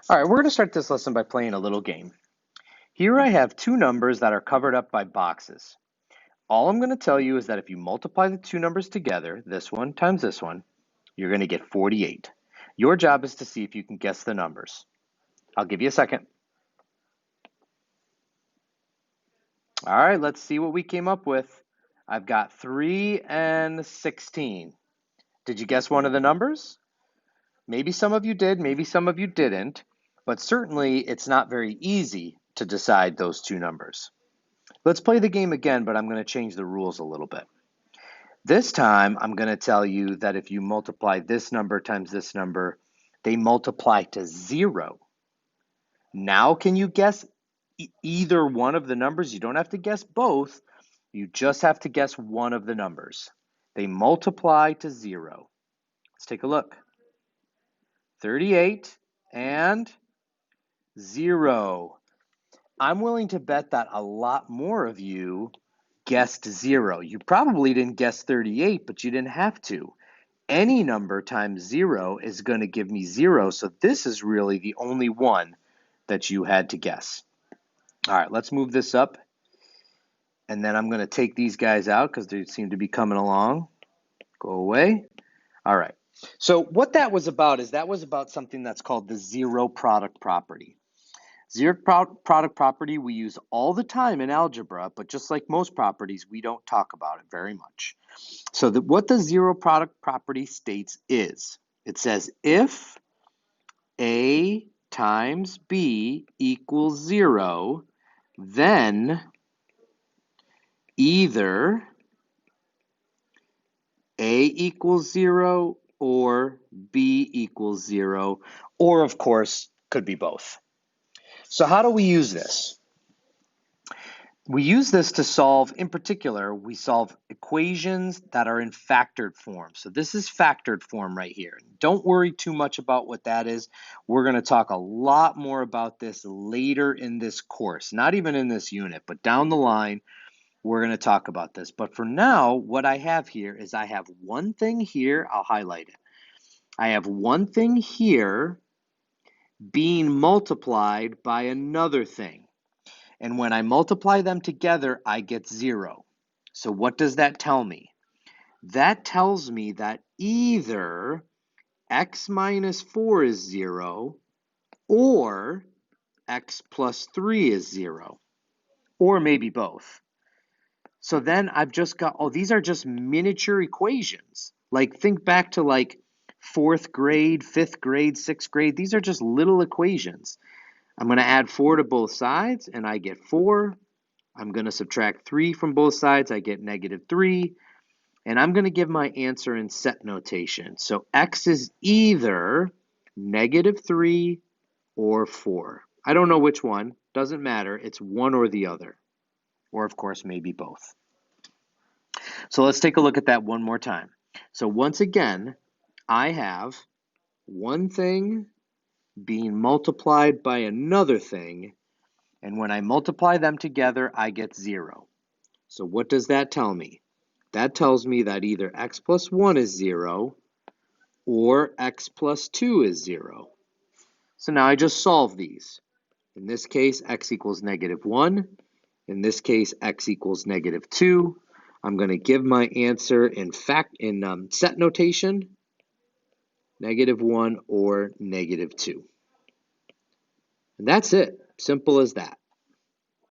All right, we're going to start this lesson by playing a little game. Here I have two numbers that are covered up by boxes. All I'm going to tell you is that if you multiply the two numbers together, this one times this one, you're going to get 48. Your job is to see if you can guess the numbers. I'll give you a second. All right, let's see what we came up with. I've got 3 and 16. Did you guess one of the numbers? Maybe some of you did, maybe some of you didn't, but certainly it's not very easy to decide those two numbers. Let's play the game again, but I'm going to change the rules a little bit. This time, I'm going to tell you that if you multiply this number times this number, they multiply to 0. Now, can you guess either one of the numbers? You don't have to guess both. You just have to guess one of the numbers. They multiply to 0. Let's take a look. 38 and 0. I'm willing to bet that a lot more of you guessed 0. You probably didn't guess 38, but you didn't have to. Any number times 0 is going to give me 0, so this is really the only one that you had to guess. All right, let's move this up, and then I'm going to take these guys out because they seem to be coming along. Go away. All right, so what that was about is that was about something that's called the zero product property. Zero product property we use all the time in algebra, but just like most properties, we don't talk about it very much. So what the zero product property states is, it says if A times B equals 0, then either A equals 0 or B equals 0, or of course, could be both. So how do we use this? We use this to solve, in particular, we solve equations that are in factored form. So this is factored form right here. Don't worry too much about what that is. We're going to talk a lot more about this later in this course, not even in this unit, but down the line, we're going to talk about this. But for now, what I have here is I have one thing here. I'll highlight it. I have one thing here being multiplied by another thing. And when I multiply them together, I get 0. So what does that tell me? That tells me that either x minus 4 is 0 or x plus 3 is 0, or maybe both. So then I've just got, oh, these are just miniature equations. Like think back to like 4th grade, 5th grade, 6th grade. These are just little equations. I'm going to add 4 to both sides, and I get 4. I'm going to subtract 3 from both sides. I get negative 3. And I'm going to give my answer in set notation. So x is either negative 3 or 4. I don't know which one. Doesn't matter. It's one or the other. Or, of course, maybe both. So let's take a look at that one more time. So once again, I have one thing being multiplied by another thing. And when I multiply them together, I get 0. So what does that tell me? That tells me that either x plus 1 is 0 or x plus 2 is 0. So now I just solve these. In this case, x equals negative 1. In this case, x equals negative 2. I'm going to give my answer in set notation, negative 1 or negative 2. And that's it. Simple as that.